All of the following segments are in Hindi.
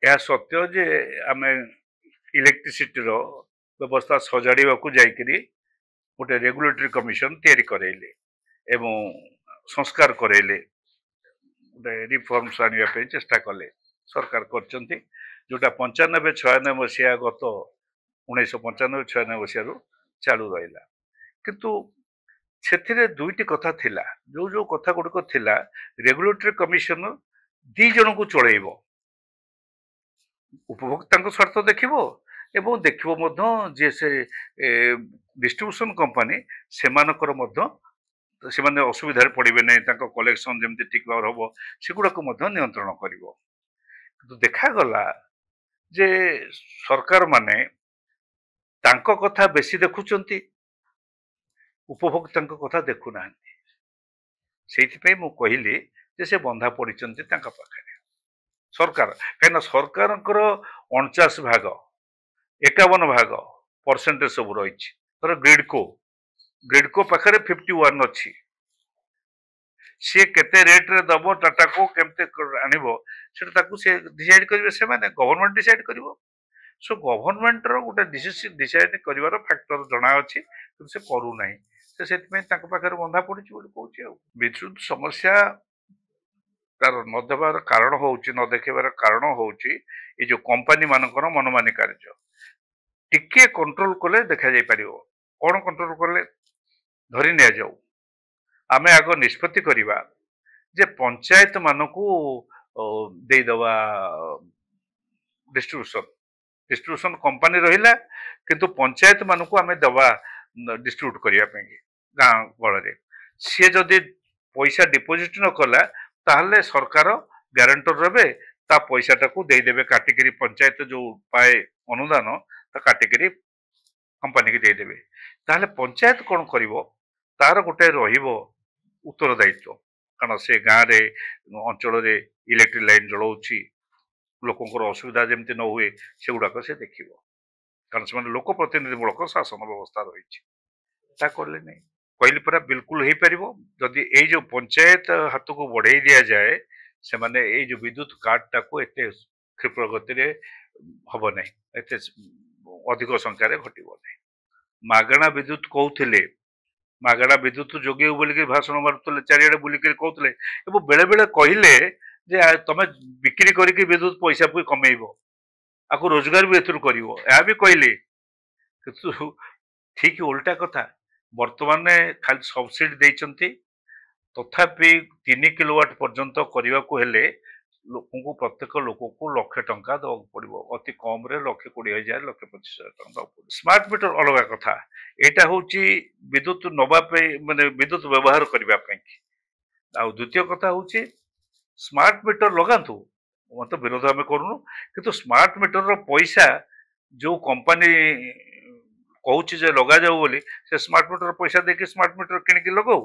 ଏହା ସତ୍ୟ ଯେ ଆମେ ଇଲେକ୍ଟ୍ରିସିଟିର ବ୍ୟବସ୍ଥା ସଜାଡ଼ିବାକୁ ଯାଇକରି ଗୋଟେ ରେଗୁଲେଟରୀ କମିଶନ ତିଆରି କରାଇଲେ ଏବଂ ସଂସ୍କାର କରାଇଲେ ଗୋଟେ ରିଫର୍ମସ୍ ଆଣିବା ପାଇଁ ଚେଷ୍ଟା କଲେ ସରକାର କରିଛନ୍ତି ଯୋଉଟା 95-96 ମସିହା ଗତ 1995-96 ମସିହାରୁ ଚାଲୁ ରହିଲା। କିନ୍ତୁ ସେଥିରେ ଦୁଇଟି କଥା ଥିଲା, ଯୋଉ ଯୋଉ କଥା ଗୁଡ଼ିକ ଥିଲା ରେଗୁଲେଟରୀ କମିଶନ ଦି ଜଣଙ୍କୁ ଚଳେଇବ, ଉପଭୋକ୍ତାଙ୍କ ସ୍ୱାର୍ଥ ଦେଖିବ ଏବଂ ଦେଖିବ ମଧ୍ୟ ଯେ ସେ ଡିଷ୍ଟ୍ରିବ୍ୟୁସନ କମ୍ପାନୀ ସେମାନଙ୍କର ମଧ୍ୟ ସେମାନେ ଅସୁବିଧାରେ ପଡ଼ିବେ ନାହିଁ, ତାଙ୍କ କଲେକ୍ସନ ଯେମିତି ଠିକ୍ ଭାବରେ ହବ ସେଗୁଡ଼ାକୁ ମଧ୍ୟ ନିୟନ୍ତ୍ରଣ କରିବ। କିନ୍ତୁ ଦେଖାଗଲା ଯେ ସରକାର ମାନେ ତାଙ୍କ କଥା ବେଶୀ ଦେଖୁଛନ୍ତି, ଉପଭୋକ୍ତାଙ୍କ କଥା ଦେଖୁନାହାନ୍ତି। ସେଇଥିପାଇଁ ମୁଁ କହିଲି ଯେ ସେ ବନ୍ଧା ପଡ଼ିଛନ୍ତି ତାଙ୍କ ପାଖରେ ସରକାର, କାହିଁକିନା ସରକାରଙ୍କର 49% 51% ସବୁ ରହିଛି। ଧର ଗ୍ରିଡକୋ ପାଖରେ 51 ଅଛି, ସିଏ କେତେ ରେଟ୍ରେ ଦବ ଟାଟାକୁ, କେମିତି ଆଣିବ ସେଟା ତାକୁ ସେ ଡିସାଇଡ୍ କରିବେ, ସେମାନେ ଗଭର୍ଣ୍ଣମେଣ୍ଟ ଡିସାଇଡ୍ କରିବ। ସୋ ଗଭର୍ଣ୍ଣମେଣ୍ଟର ଗୋଟେ ଡିସାଇଡ୍ କରିବାର ଫ୍ୟାକ୍ଟର ଜଣା ଅଛି, କିନ୍ତୁ ସେ କରୁନାହିଁ। ସେଥିପାଇଁ ତାଙ୍କ ପାଖରେ ବନ୍ଧା ପଡ଼ିଛି ବୋଲି କହୁଛି। ଆଉ ବିଦ୍ୟୁତ ସମସ୍ୟା ତାର ନ ଦେବାର କାରଣ ହଉଛି, ନ ଦେଖେଇବାର କାରଣ ହଉଛି ଏଇ ଯୋଉ କମ୍ପାନୀ ମାନଙ୍କର ମନମାନି କାର୍ଯ୍ୟ। ଟିକେ କଣ୍ଟ୍ରୋଲ କଲେ ଦେଖାଯାଇ ପାରିବ। କଣ କଣ୍ଟ୍ରୋଲ କଲେ? ଧରି ନିଆଯାଉ ଆମେ ଆଗ ନିଷ୍ପତ୍ତି କରିବା ଯେ ପଞ୍ଚାୟତ ମାନଙ୍କୁ ଦେଇଦବା डिस्ट्रीब्यूशन कंपनी रहिला, किंतु पंचायत मानक आम दवा डिस्ट्रीब्यूट करने गाँ गल सी जदि पैसा डिपोजिट न कला ताहले सरकार ग्यारंटर रहे, ता पैसाटा को देदेवे काटिकी पंचायत जो पाए अनुदान काटिकी कंपनी की देदेवे। ताहले पंचायत कौन कर तार गोटे उत्तरदायित्व, कारण से गाँव रे अंचल इलेक्ट्रिक लाइन जलाऊँगी, लोकंर असुविधा जमी न हुए से गुड़ाक से देख, कारण से लोक प्रतिनिधिमूलक शासन व्यवस्था रही कले नहीं कहली परा बिल्कुल हो पार जदि ये जो पंचायत हाथ को बढ़े दि जाए से माने ये जो विद्युत कार्डटा को एत क्षिप्र गति हम ना, एत अधिक संख्यार घटब ना। मागणा विद्युत कहते मागणा विद्युत जोगे बोलिक भाषण मारुले चारिड़े बुलिक कहते बेले बेले कहले जे तमे बिक्री करके विद्युत पैसा भी कमेब, आपको रोजगार भी एथुर कर भी कहले, ठीक उल्टा कथा। बर्तमान खाली सब्सिडी देइचंती, तथापि 3 किलोवाट पर्यंत करने को हेले लोक प्रत्येक लोक को लक्षे टंका दवाक पड़ो, अति कम रे 1,20,000 1,25,000 टंका दवाक पड़ो। स्मार्ट मीटर अलग कथा, एटा होची विद्युत नवापे माने विद्युत व्यवहार करबा पई। आ द्वितीय कथा होची स्मार्ट मीटर लगातु, मत विरोध आम करूनु, किंतु स्मार्ट मीटर रो पैसा जो कंपनी कहूँ जे लगा जाऊ बोली से स्मार्ट मीटर पैसा देके स्मार्ट मीटर किणिकी लगाऊ,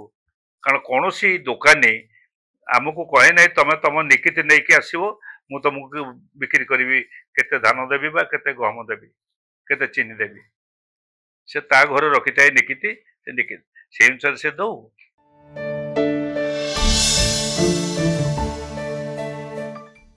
कारण कौन सी दुकानी आमको कहे ना तुम तुम निकित नहीं कि आसो मु तुमको बिक्री करी केते धान देवी बा केते गहम देवी केते चीनी देवी, से ता घर रखी थाए निकित से अनुसार से दऊ।